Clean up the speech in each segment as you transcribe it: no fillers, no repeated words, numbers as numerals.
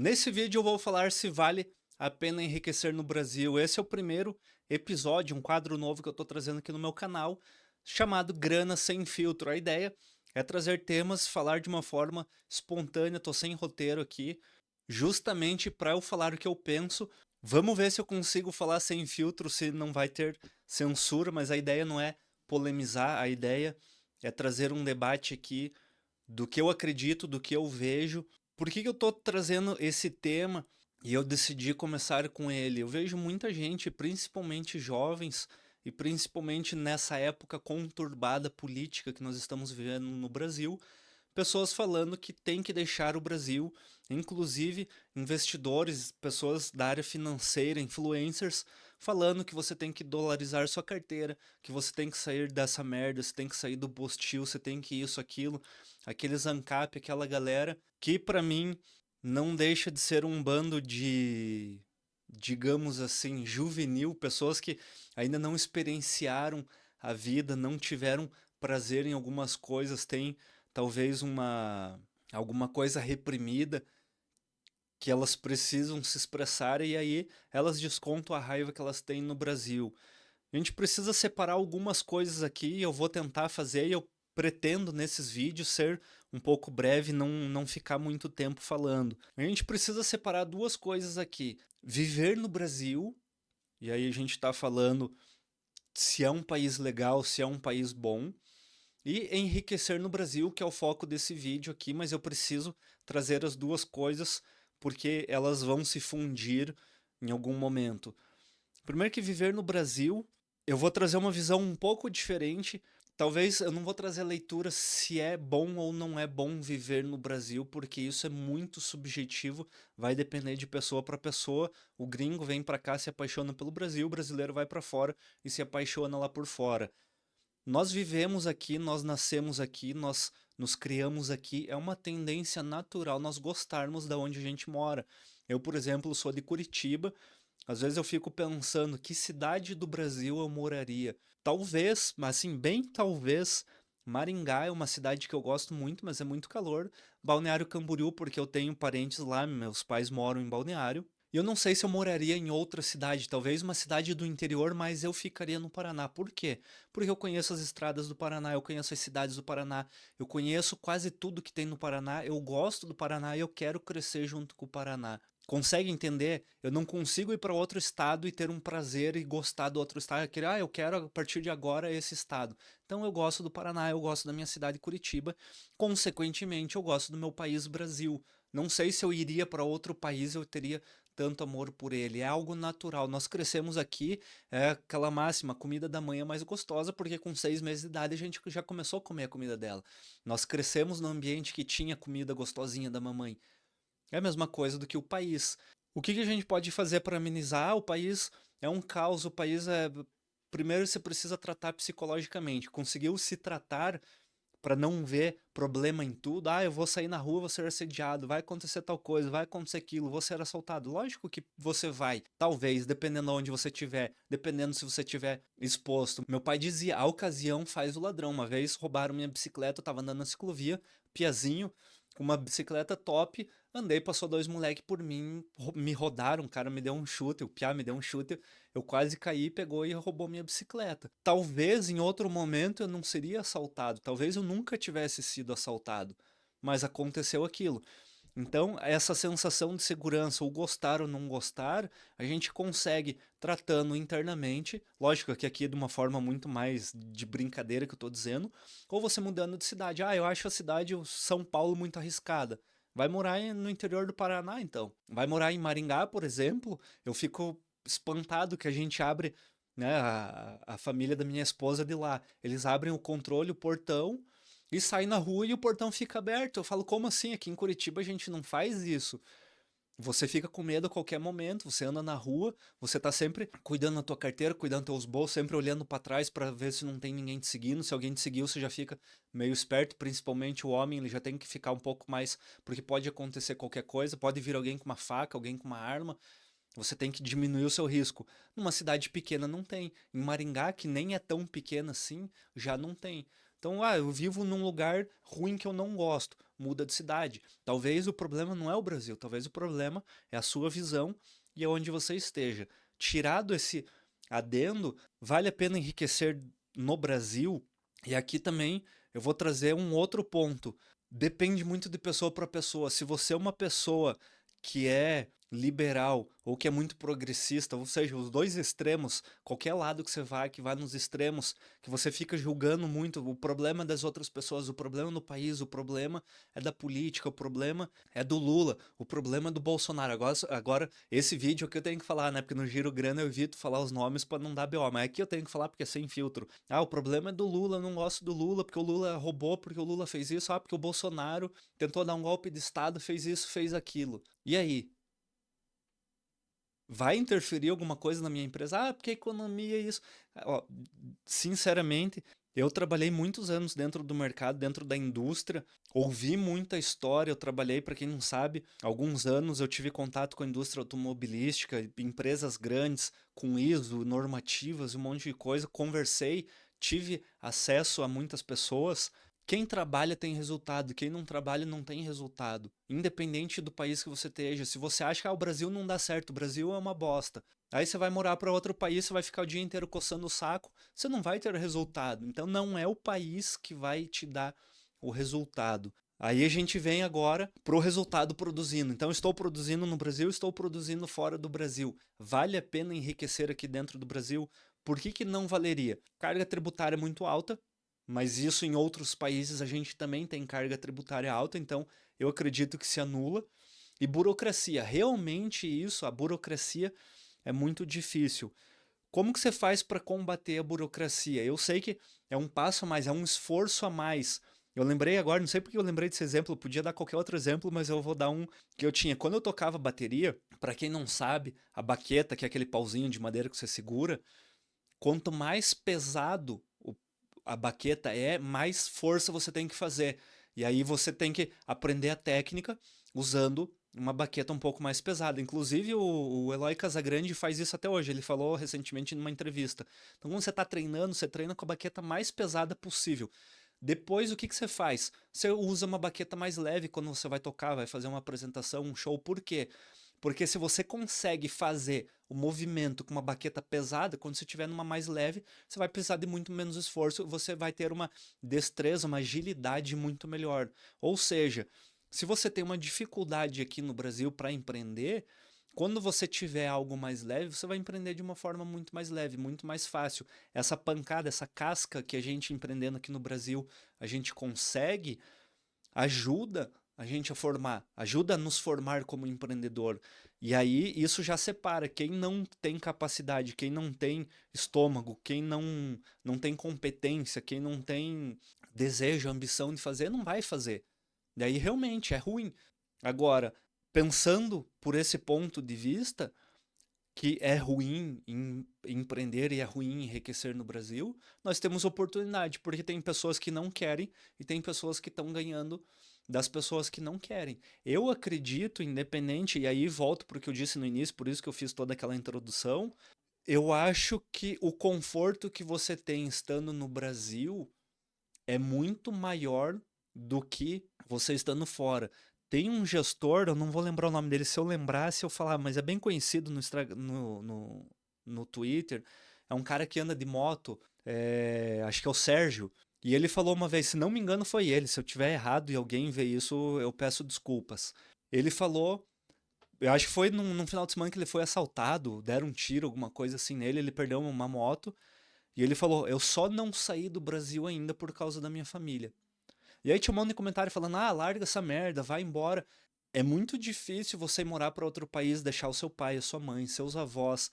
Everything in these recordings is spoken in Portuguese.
Nesse vídeo eu vou falar se vale a pena enriquecer no Brasil. Esse é o primeiro episódio, um quadro novo que eu estou trazendo aqui no meu canal, chamado Grana Sem Filtro. A ideia é trazer temas, falar de uma forma espontânea, estou sem roteiro aqui, justamente para eu falar o que eu penso. Vamos ver se eu consigo falar sem filtro, se não vai ter censura, mas a ideia não é polemizar, a ideia é trazer um debate aqui do que eu acredito, do que eu vejo. Por que eu tô trazendo esse tema e eu decidi começar com ele? Eu vejo muita gente, principalmente jovens, e principalmente nessa época conturbada política que nós estamos vivendo no Brasil, pessoas falando que tem que deixar o Brasil, inclusive investidores, pessoas da área financeira, influencers, falando que você tem que dolarizar sua carteira, que você tem que sair dessa merda, você tem que sair do postil, você tem que isso, aquilo, aqueles ANCAP, aquela galera, que pra mim não deixa de ser um bando de, digamos assim, juvenil, pessoas que ainda não experienciaram a vida, não tiveram prazer em algumas coisas, têm talvez alguma coisa reprimida que elas precisam se expressar e aí elas descontam a raiva que elas têm no Brasil. A gente precisa separar algumas coisas aqui e eu vou tentar fazer e eu pretendo nesses vídeos ser um pouco breve, não ficar muito tempo falando. A gente precisa separar duas coisas aqui. Viver no Brasil, e aí a gente está falando se é um país legal, se é um país bom, e enriquecer no Brasil, que é o foco desse vídeo aqui, mas eu preciso trazer as duas coisas porque elas vão se fundir em algum momento. Primeiro que viver no Brasil, eu vou trazer uma visão um pouco diferente. Talvez eu não vou trazer leitura se é bom ou não é bom viver no Brasil, porque isso é muito subjetivo, vai depender de pessoa para pessoa. O gringo vem para cá, se apaixona pelo Brasil, o brasileiro vai para fora e se apaixona lá por fora. Nós vivemos aqui, nós nascemos aqui, nós nos criamos aqui, é uma tendência natural nós gostarmos da onde a gente mora. Eu, por exemplo, sou de Curitiba, às vezes eu fico pensando que cidade do Brasil eu moraria. Talvez, mas assim, bem talvez, Maringá é uma cidade que eu gosto muito, mas é muito calor. Balneário Camboriú, porque eu tenho parentes lá, meus pais moram em Balneário. E eu não sei se eu moraria em outra cidade, talvez uma cidade do interior, mas eu ficaria no Paraná. Por quê? Porque eu conheço as estradas do Paraná, eu conheço as cidades do Paraná, eu conheço quase tudo que tem no Paraná, eu gosto do Paraná e eu quero crescer junto com o Paraná. Consegue entender? Eu não consigo ir para outro estado e ter um prazer e gostar do outro estado. Eu quero a partir de agora esse estado. Então eu gosto do Paraná, eu gosto da minha cidade Curitiba. Consequentemente, eu gosto do meu país Brasil. Não sei se eu iria para outro país, eu teria tanto amor por ele. É algo natural. Nós crescemos aqui, é aquela máxima, a comida da mãe é mais gostosa, porque com 6 meses de idade a gente já começou a comer a comida dela. Nós crescemos num ambiente que tinha comida gostosinha da mamãe. É a mesma coisa do que o país. O que a gente pode fazer para amenizar? O país é um caos, o país é. Primeiro você precisa tratar psicologicamente. Conseguiu se tratar para não ver problema em tudo. Ah, eu vou sair na rua, vou ser assediado, vai acontecer tal coisa, vai acontecer aquilo, vou ser assaltado. Lógico que você vai, talvez, dependendo de onde você estiver, dependendo se você estiver exposto. Meu pai dizia, a ocasião faz o ladrão. Uma vez roubaram minha bicicleta, eu tava andando na ciclovia, piazinho, com uma bicicleta top, andei, passou dois moleques por mim, me rodaram, o cara me deu um chute, o piá me deu um chute, eu quase caí, pegou e roubou minha bicicleta. Talvez em outro momento eu não seria assaltado, talvez eu nunca tivesse sido assaltado, mas aconteceu aquilo. Então, essa sensação de segurança, ou gostar ou não gostar, a gente consegue tratando internamente, lógico que aqui é de uma forma muito mais de brincadeira que eu estou dizendo, ou você mudando de cidade. Ah, eu acho a cidade o São Paulo muito arriscada. Vai morar no interior do Paraná, então. Vai morar em Maringá, por exemplo, eu fico espantado que a gente abre, né, a família da minha esposa de lá. Eles abrem o controle, o portão, e saem na rua e o portão fica aberto. Eu falo, como assim? Aqui em Curitiba a gente não faz isso. Você fica com medo a qualquer momento, você anda na rua, você tá sempre cuidando da tua carteira, cuidando dos teus bolsos, sempre olhando para trás para ver se não tem ninguém te seguindo. Se alguém te seguiu, você já fica meio esperto, principalmente o homem, ele já tem que ficar um pouco mais, porque pode acontecer qualquer coisa, pode vir alguém com uma faca, alguém com uma arma. Você tem que diminuir o seu risco. Numa cidade pequena não tem. Em Maringá, que nem é tão pequena assim, já não tem. Então, eu vivo num lugar ruim que eu não gosto, muda de cidade. Talvez o problema não é o Brasil, talvez o problema é a sua visão e é onde você esteja. Tirado esse adendo, vale a pena enriquecer no Brasil? E aqui também eu vou trazer um outro ponto. Depende muito de pessoa para pessoa. Se você é uma pessoa que é liberal ou que é muito progressista, ou seja, os dois extremos, qualquer lado que você vai, que vai nos extremos, que você fica julgando muito o problema das outras pessoas, o problema no país, o problema é da política, o problema é do Lula, o problema é do Bolsonaro. Agora esse vídeo aqui eu tenho que falar, né? Porque no Giro Grana eu evito falar os nomes para não dar BO, mas aqui eu tenho que falar porque é sem filtro. O problema é do Lula, eu não gosto do Lula, porque o Lula roubou, porque o Lula fez isso, porque o Bolsonaro tentou dar um golpe de Estado, fez isso, fez aquilo. E aí? Vai interferir alguma coisa na minha empresa? Porque a economia é isso. Ó, sinceramente, eu trabalhei muitos anos dentro do mercado, dentro da indústria, ouvi muita história. Eu trabalhei, para quem não sabe, alguns anos eu tive contato com a indústria automobilística, empresas grandes, com ISO, normativas, um monte de coisa. Conversei, tive acesso a muitas pessoas. Quem trabalha tem resultado, quem não trabalha não tem resultado. Independente do país que você esteja. Se você acha que o Brasil não dá certo, o Brasil é uma bosta. Aí você vai morar para outro país, você vai ficar o dia inteiro coçando o saco, você não vai ter resultado. Então não é o país que vai te dar o resultado. Aí a gente vem agora pro resultado produzindo. Então estou produzindo no Brasil, estou produzindo fora do Brasil. Vale a pena enriquecer aqui dentro do Brasil? Por que não valeria? Carga tributária muito alta, mas isso em outros países a gente também tem carga tributária alta, então eu acredito que se anula. E burocracia, realmente isso, a burocracia é muito difícil. Como que você faz para combater a burocracia? Eu sei que é um passo a mais, é um esforço a mais. Eu lembrei agora, não sei porque eu lembrei desse exemplo, eu podia dar qualquer outro exemplo, mas eu vou dar um que eu tinha. Quando eu tocava bateria, para quem não sabe, a baqueta, que é aquele pauzinho de madeira que você segura, quanto mais pesado a baqueta é, mais força você tem que fazer. E aí você tem que aprender a técnica usando uma baqueta um pouco mais pesada. Inclusive o Eloy Casagrande faz isso até hoje. Ele falou recentemente numa entrevista. Então quando você está treinando, você treina com a baqueta mais pesada possível. Depois o que você faz? Você usa uma baqueta mais leve quando você vai tocar, vai fazer uma apresentação, um show. Por quê? Porque se você consegue fazer o movimento com uma baqueta pesada, quando você estiver numa mais leve, você vai precisar de muito menos esforço, você vai ter uma destreza, uma agilidade muito melhor. Ou seja, se você tem uma dificuldade aqui no Brasil para empreender, quando você tiver algo mais leve, você vai empreender de uma forma muito mais leve, muito mais fácil. Essa pancada, essa casca que a gente empreendendo aqui no Brasil, a gente consegue, ajuda a gente a formar, ajuda a nos formar como empreendedor. E aí isso já separa quem não tem capacidade, quem não tem estômago, quem não tem competência, quem não tem desejo, ambição de fazer, não vai fazer. Daí realmente é ruim. Agora, pensando por esse ponto de vista, que é ruim em empreender e é ruim enriquecer no Brasil, nós temos oportunidade, porque tem pessoas que não querem e tem pessoas que estão ganhando das pessoas que não querem. Eu acredito, independente, e aí volto para o que eu disse no início, por isso que eu fiz toda aquela introdução, eu acho que o conforto que você tem estando no Brasil é muito maior do que você estando fora. Tem um gestor, eu não vou lembrar o nome dele, se eu lembrasse eu falar, mas é bem conhecido no Twitter, é um cara que anda de moto, acho que é o Sérgio, e ele falou uma vez, se não me engano foi ele, se eu tiver errado e alguém vê isso, eu peço desculpas. Ele falou, eu acho que foi num final de semana que ele foi assaltado, deram um tiro, alguma coisa assim nele, ele perdeu uma moto, e ele falou, eu só não saí do Brasil ainda por causa da minha família. E aí tinha um monte de comentário falando, larga essa merda, vai embora. É muito difícil você morar para outro país, deixar o seu pai, a sua mãe, seus avós.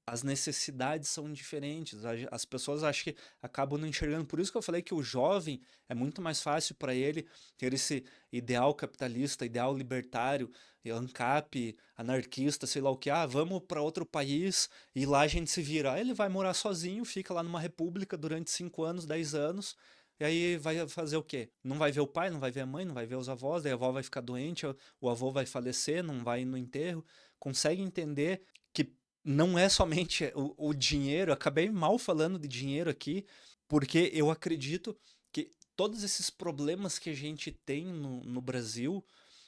As necessidades são diferentes. As pessoas acho que acabam não enxergando. Por isso que eu falei que o jovem é muito mais fácil para ele ter esse ideal capitalista, ideal libertário, ANCAP, anarquista, sei lá o que. Vamos para outro país e lá a gente se vira. Aí ele vai morar sozinho, fica lá numa república durante 5 anos, 10 anos. E aí vai fazer o quê? Não vai ver o pai, não vai ver a mãe, não vai ver os avós, daí a avó vai ficar doente, o avô vai falecer, não vai no enterro. Consegue entender que não é somente o dinheiro, acabei mal falando de dinheiro aqui, porque eu acredito que todos esses problemas que a gente tem no Brasil,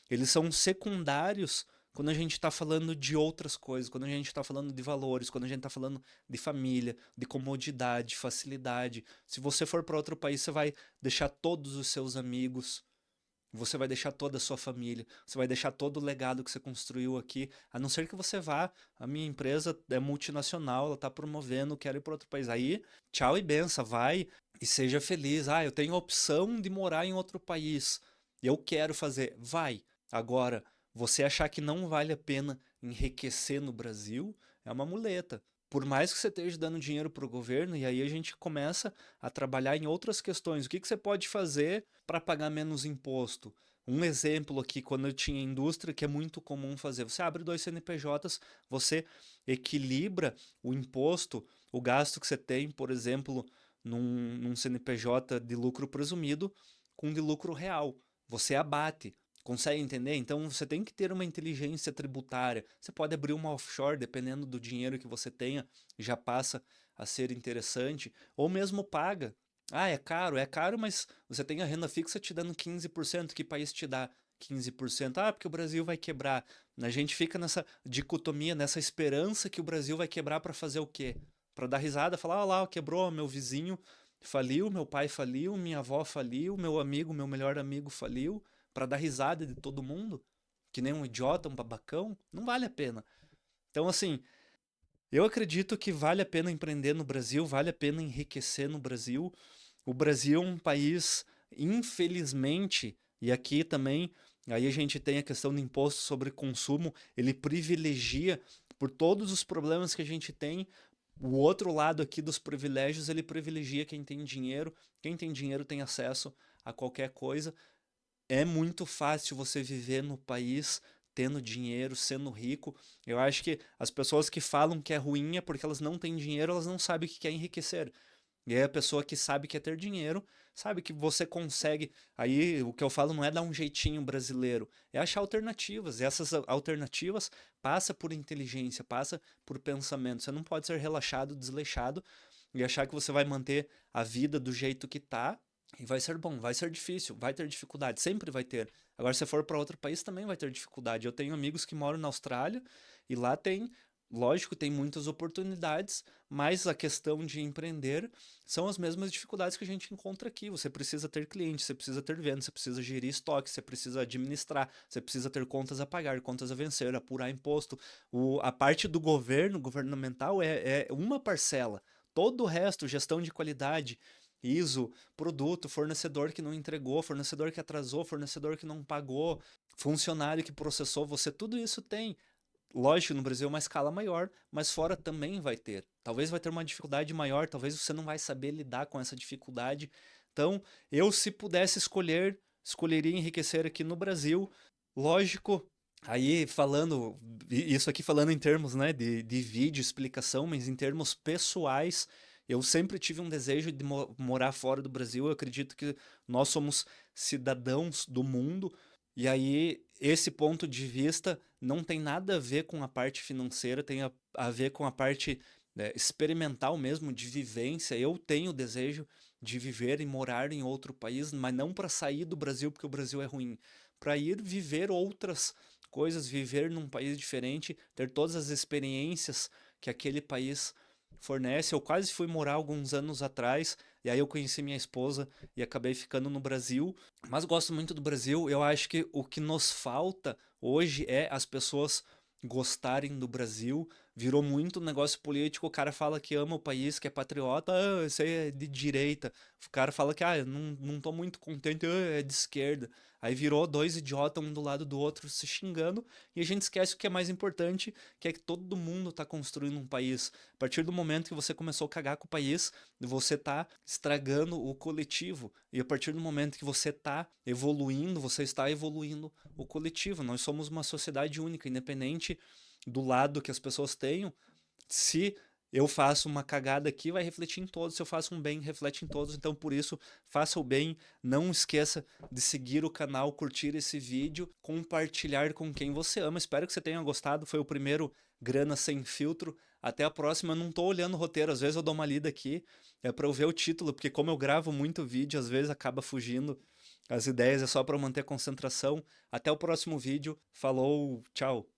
eles são secundários quando a gente está falando de outras coisas, quando a gente está falando de valores, quando a gente está falando de família, de comodidade, facilidade. Se você for para outro país, você vai deixar todos os seus amigos, você vai deixar toda a sua família, você vai deixar todo o legado que você construiu aqui, a não ser que você vá. A minha empresa é multinacional, ela está promovendo, quero ir para outro país. Aí, tchau e benção, vai e seja feliz. Ah, eu tenho a opção de morar em outro país, eu quero fazer. Vai. Agora, você achar que não vale a pena enriquecer no Brasil é uma muleta. Por mais que você esteja dando dinheiro para o governo, e aí a gente começa a trabalhar em outras questões. O que que você pode fazer para pagar menos imposto? Um exemplo aqui, quando eu tinha indústria, que é muito comum fazer. Você abre 2 CNPJs, você equilibra o imposto, o gasto que você tem, por exemplo, num CNPJ de lucro presumido, com de lucro real. Você abate. Consegue entender? Então você tem que ter uma inteligência tributária. Você pode abrir uma offshore, dependendo do dinheiro que você tenha, já passa a ser interessante, ou mesmo paga. Ah, é caro, mas você tem a renda fixa te dando 15%. Que país te dá 15%? Ah, porque o Brasil vai quebrar. A gente fica nessa dicotomia, nessa esperança que o Brasil vai quebrar para fazer o quê? Para dar risada, falar, ó lá, quebrou, meu vizinho faliu, meu pai faliu, minha avó faliu, meu amigo, meu melhor amigo faliu, para dar risada de todo mundo, que nem um idiota, um babacão, não vale a pena. Então, assim, eu acredito que vale a pena empreender no Brasil, vale a pena enriquecer no Brasil. O Brasil é um país, infelizmente, e aqui também, aí a gente tem a questão do imposto sobre consumo, ele privilegia, por todos os problemas que a gente tem, o outro lado aqui dos privilégios, ele privilegia quem tem dinheiro tem acesso a qualquer coisa. É muito fácil você viver no país tendo dinheiro, sendo rico. Eu acho que as pessoas que falam que é ruim é porque elas não têm dinheiro, elas não sabem o que é enriquecer. E aí a pessoa que sabe que é ter dinheiro, sabe que você consegue. Aí o que eu falo não é dar um jeitinho brasileiro, é achar alternativas. E essas alternativas passa por inteligência, passa por pensamento. Você não pode ser relaxado, desleixado e achar que você vai manter a vida do jeito que tá. E vai ser bom, vai ser difícil, vai ter dificuldade, sempre vai ter. Agora, se for para outro país, também vai ter dificuldade. Eu tenho amigos que moram na Austrália e lá tem, lógico, tem muitas oportunidades, mas a questão de empreender são as mesmas dificuldades que a gente encontra aqui. Você precisa ter clientes, você precisa ter vendas, você precisa gerir estoque, você precisa administrar, você precisa ter contas a pagar, contas a vencer, apurar imposto. A parte do governo, governamental, é uma parcela. Todo o resto, gestão de qualidade, ISO, produto, fornecedor que não entregou, fornecedor que atrasou, fornecedor que não pagou, funcionário que processou, você tudo isso tem. Lógico, no Brasil é uma escala maior, mas fora também vai ter. Talvez vai ter uma dificuldade maior, talvez você não vai saber lidar com essa dificuldade. Então, eu se pudesse escolher, escolheria enriquecer aqui no Brasil. Lógico, aí falando, isso aqui falando em termos, né, de vídeo, explicação, mas em termos pessoais, eu sempre tive um desejo de morar fora do Brasil. Eu acredito que nós somos cidadãos do mundo. E aí, esse ponto de vista não tem nada a ver com a parte financeira, tem a ver com a parte, né, experimental mesmo, de vivência. Eu tenho o desejo de viver e morar em outro país, mas não para sair do Brasil porque o Brasil é ruim, para ir viver outras coisas, viver num país diferente, ter todas as experiências que aquele país fornece. Eu quase fui morar alguns anos atrás, e aí eu conheci minha esposa e acabei ficando no Brasil. Mas gosto muito do Brasil. Eu acho que o que nos falta hoje é as pessoas gostarem do Brasil. Virou muito negócio político. O cara fala que ama o país, que é patriota, ah, isso aí é de direita. O cara fala que, ah, eu não tô muito contente, ah, é de esquerda. Aí virou dois idiotas, um do lado do outro, se xingando, e a gente esquece o que é mais importante, que é que todo mundo tá construindo um país. A partir do momento que você começou a cagar com o país, você tá estragando o coletivo. E a partir do momento que você tá evoluindo, você está evoluindo o coletivo. Nós somos uma sociedade única, independente do lado que as pessoas tenham. Se Eu faço uma cagada aqui, vai refletir em todos. Se eu faço um bem, reflete em todos. Então, por isso, faça o bem. Não esqueça de seguir o canal, curtir esse vídeo, compartilhar com quem você ama. Espero que você tenha gostado. Foi o primeiro Grana Sem Filtro. Até a próxima. Eu não tô olhando o roteiro, às vezes eu dou uma lida aqui. É pra eu ver o título, porque como eu gravo muito vídeo, às vezes acaba fugindo as ideias. É só pra eu manter a concentração. Até o próximo vídeo. Falou, tchau.